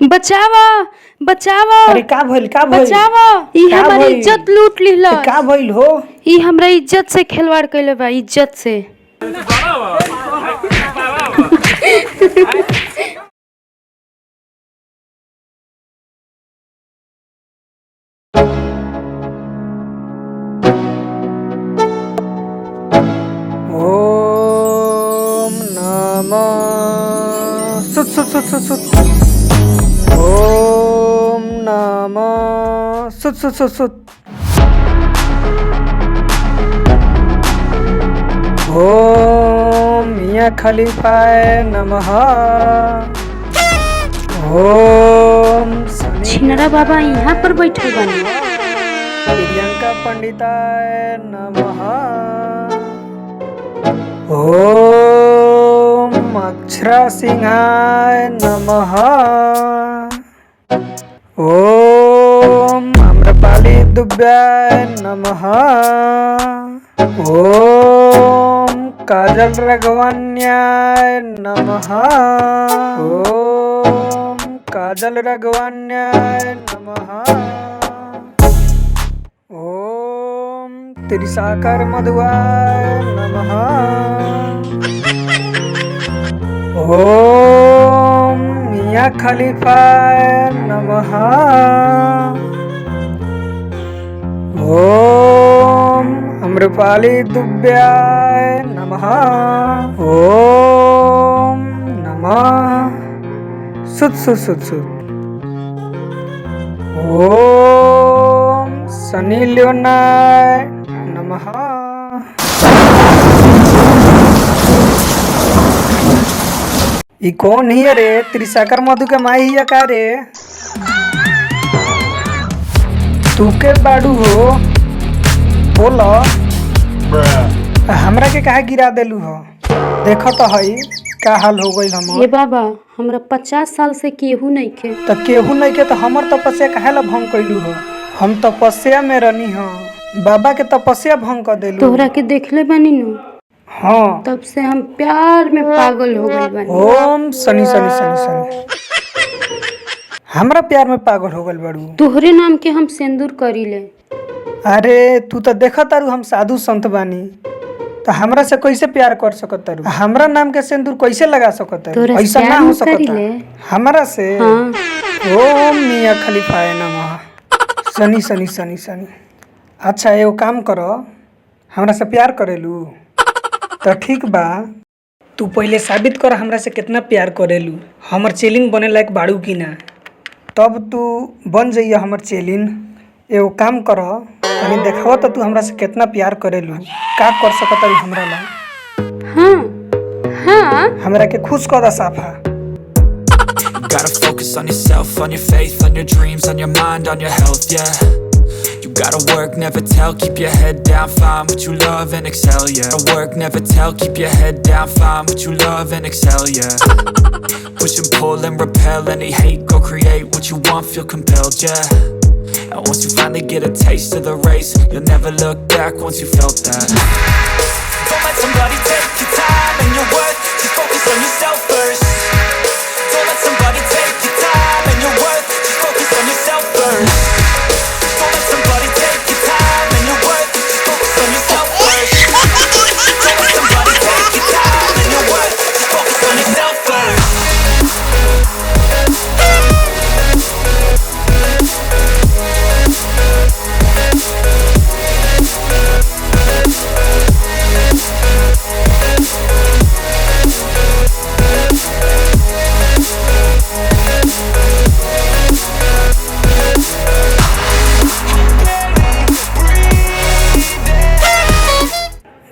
बचावा बचावा अरे का भइल बचावा। ई का हमारी भइल? इज्जत लूट लिहला। का भइल हो? ई हमरा इज्जत से खिलवाड़ कइले बा, इज्जत से। ओम नमः सुत सुत सुत सुत सुत। ओम नमः सुत सुत सुत सुत। ओम मियां खलीफाए नमः। ओम छिनरा बाबा यहाँ पर बैठे बानी। प्रियंका पंडिताय नमः। ओम अक्षरा सिंहाय नमः। ओम आम्रपाली दुब्याय नमः। ओम काजल रघवान्याय नमः। ओम काजल रघवान्याय नमः। ओम त्रिसाकर मधुआय नमः। ओम मियां खलीफाय नमः। ओम आम्रपाली दुब्याय नमः। ओम नमः सुत सुत सुत सुत। ओम सनी लियोनाय नमः। ई कौन ही रे? त्रिसाकर मधु के माई हिया का रे? तू के बाड़ू हो? बोलो। हमरा के काहे गिरा देलू हो? देखो तो हई का हाल हो गइल हमर। ये बाबा हमरा 50 साल से केहू नहीं खे। त केहू नहीं के तो हमर तपस्या काहे ला भंग कइलू हो? हम तपस्या में रहनी हो, बाबा के तपस्या भंग कर देलू। तोहरा के देखले बानी नु, हाँ तब से हम प्यार में पागल हो गइल बानी। ओम शनि शनि शनि शनि। हमरा प्यार में पागल हो गइल बाड़ू। तोहरे नाम के हम सिंदूर करीले। अरे तू तो देखा तारू हम साधु संत बानी, तो हमरा से कैसे प्यार कर सकत तारू? हमरा नाम के सिंदूर कैसे लगा सकत तारू? तोरा से ऐसा ना प्यार हो न सकता करीले। हमरा से। हाँ। ओम मियां खलीफाए नमः। शनि शनि शनि शनि। अच्छा एगो काम करो, हमरा से प्यार करेलू तो ठीक बा, तू पहले साबित कर हमरा से कितना प्यार करेलू। हमर चेलिन बने लायक बाड़ू की ना, तब तू बन जाइए हमर चेलिन। एगो काम कर, तनी देखाव तो तू हमरा से कितना प्यार करेलू, का कर सकत तारू हमरा ला? हाँ हाँ हमरा के खुश कर दा साफा। Gotta focus on yourself, on your faith, on your dreams, on your mind, on your health, yeah. You gotta work, never tell, keep your head down, find what you love and excel, yeah. Gotta work, never tell, keep your head down, find what you love and excel, yeah. Push and pull and repel any hate, go create what you want, feel compelled, yeah. And once you finally get a taste of the race, you'll never look back once you felt that. Don't let somebody take your time and your worth, just focus on yourself first. Don't let somebody take your time and your worth, just focus on yourself first. Don't let somebody take your time and your worth, just focus on yourself first. Don't let somebody take your time and your worth, just focus on yourself first.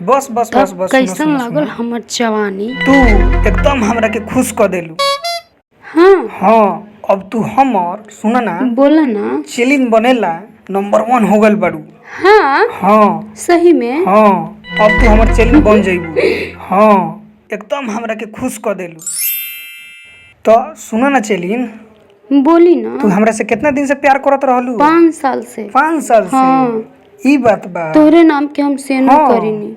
बस बस बस तब बस। कैसन लागल हमर जवानी? तू एकदम हमरा के खुश कर देलू। हाँ हाँ अब तू हमर सुना ना, बोला ना। चेलिन बनेला नंबर 1 हो गइल बाड़ू। हाँ हाँ सही में। हाँ अब तू हमर चेलिन बन जाइबू। हाँ एकदम हमरा के खुश कर देलू। तो सुना ना चेलिन, बोली ना। तू हमरा से कितना दिन से प्यार करत रहलू? 5 साल से। 5 साल से। हाँ। ई बात बा। तोहरे नाम के हम सेनो हाँ। करीनी।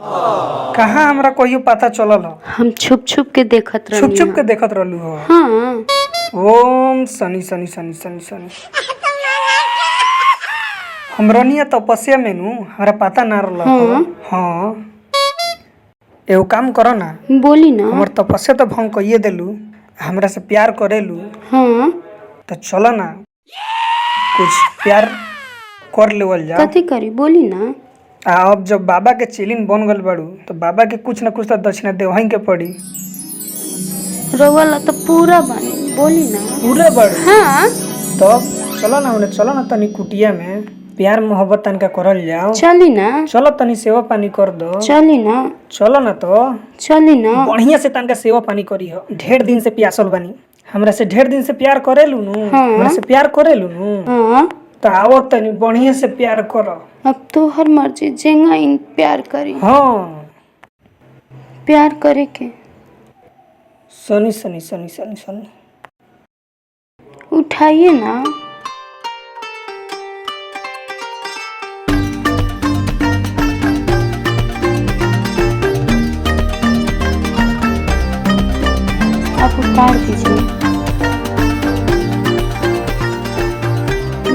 कहाँ हमरा कहियो पता चलल? हम छुप छुप के देखत रहनी। छुप छुप के देखत रहलू हो? हाँ ओम शनि शनि शनि शनि शनि। हमरनिया तपस्या में नु हमरा पता ना रहल। हाँ। हाँ एगो काम करो ना, बोली ना। हमर तपस्या तो भंग कइए देलू, हमरा से प्यार करेलू हाँ तो चलो ना कुछ प्यार कर लेवल जा। कथी करी बोली ना। अब जब बाबा के चेलिन बन गल बाड़ू तो बाबा के कुछ ना कुछ तो दक्षिणा देवही के पड़ी। रोवाला तो पूरा बानी बोली ना। पूरे बाड़ू हाँ तब चलो ना उन्हें, चलो ना तनी कुटिया में प्यार मोहब्बत तनका करल जाओ। चली ना। चलो तनी सेवा पानी कर दो। चली ना। चलो ना तो चली ना। बढ़िया से तनका सेवा पानी करी हो। ढेर दिन से प्यासल बानी, हमरा से ढेर दिन से प्यार करेलू नु। हाँ। हमरा से प्यार करेलू नु हाँ तो आओ तनी बढ़िया से प्यार करो। अब तो हर मर्जी जेंगा इन प्यार करी। हाँ प्यार करे के शनि शनि शनि शनि शनि। उठाइए ना। आप उतार दीजिए।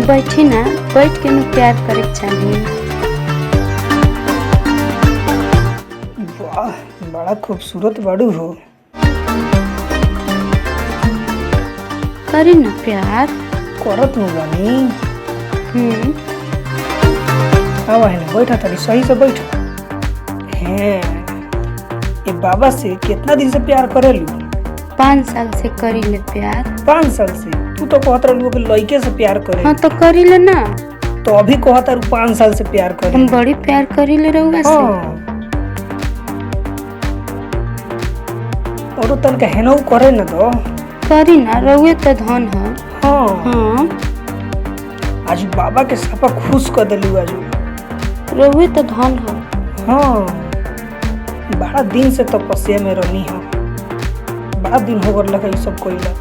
बैठी ना, बैठ के ना प्यार करे के चाहिए। वाह बड़ा खूबसूरत बाड़ू हो। करी ना प्यार। करत नु बानी। आवा है ना बैठा तनी सही से बैठा। हैं ये बाबा से कितना दिन से प्यार करेलू? 5 साल से करी ले प्यार। 5 साल से? तू तो कहत रहलू कि लड़के से प्यार करे। हाँ तो करी ले ना। तो अभी कहत रहू 5 साल से प्यार करे। हम बड़ी प्यार करी ले रहुआ से। हाँ और तनका हेनऊ करे न दो। करी ना, रहुए तो धन है। हाँ हाँ आज बाबा के सपा खुश कर दिलू आज। रहुए तो धन है। हाँ बड़ा दिन से तपस्या में रहनी है, बड़ा दिन हो गल लगा ये सब कोइला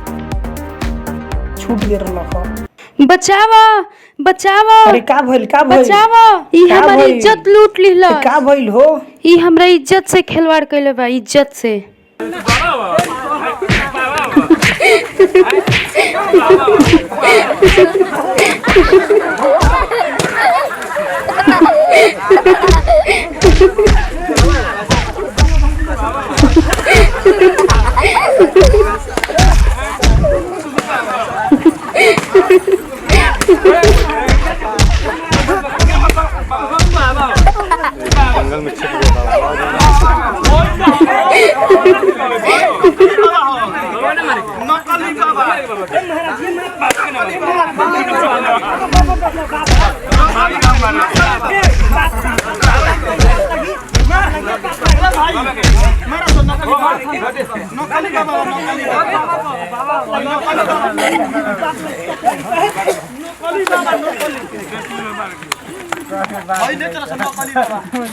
छूट गेल रहा। बचावा बचावा। अरे का भइल का भइल? बचावा। ई का हमारी भइल? इज्जत लूट लिहला। का भइल हो? ई हमरा इज्जत से खिलवाड़ कइले बा, इज्जत से।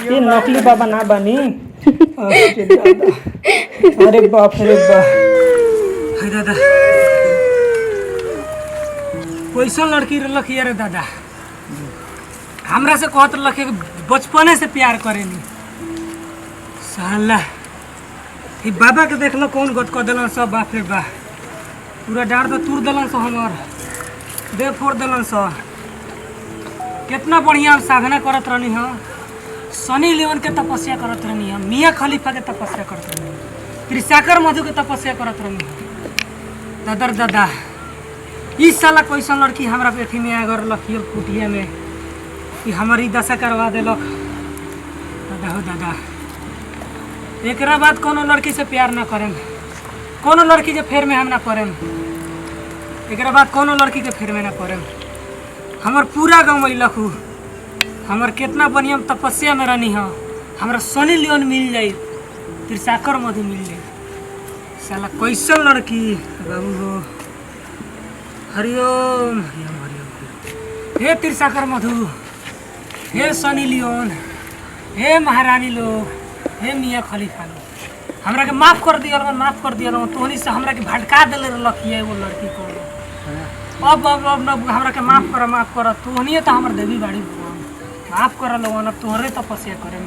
ये नकली बाबा ना बानी। अरे बाप रे बाप। हाय दादा कैसन लड़की रख रे दादा। हमरा से कहत रख बचपने से प्यार करेनी। साला ये बाबा के देख लो कौन गत कर दिलन सब। बाप रे बा पूरा डार तो तूर दिलन सब, हमर देह फोड़ दिलन सब। कितना बढ़िया हम साधना करत रहनी है। सनी लियोन के तपस्या करत रहनी है, मियाँ खलीफा के तपस्या करत रहनी है, त्रिसाकर मधु के तपस्या करत रहनी है। दादर दादा इस साला कैसन लड़की हमरा पेठी में अगर लखियो कुटिया में कि हमारी दशा करवा दिलक। दादा हो दादा एकरा बाद कोनो लड़की से प्यार ना करें, कोनो लड़की के फेर में हम ना पड़ें। एकरा बाद कोनो लड़की के फेर में ना पड़ें। हमर पूरा गाँव में लखू हमर कितना बढ़िया तपस्या में रहनी है। हमरा सनी लियोन मिल जाए, त्रिसाकर मधु मिल जाए। साला कैसन लड़की बाबू हो। हरिओम हरिओम हरिओम। हे त्रिसाकर मधु, हे सनी लियोन, हे महारानी लोग, हे मियाँ खलीफा लोग, हमरा के माफ कर दिया, माफ कर दिया। तोहनी से हमरा के भटका दिले रखिए वो लड़की को। अब हमरा के माफ कर। तोहनी तो हमर देवी बाड़ी माफ कर लो। अब तोहरे तपस्या करे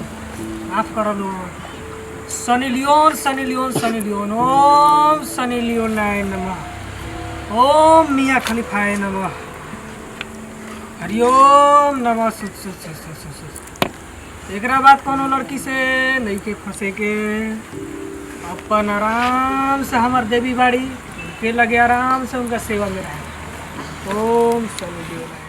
माफ कर लो। Sunny Leone Sunny Leone Sunny Leone. ओम सनी लियोन नमः। ओम मियाँ खलीफाए नमः। हरिओम नमः एकरा बाद कोनो लड़की से नहीं के फंसे के अपन आराम से हमार देवी बाड़ी के लगे आराम से उनका सेवा में रहे। ओम शनिदेव।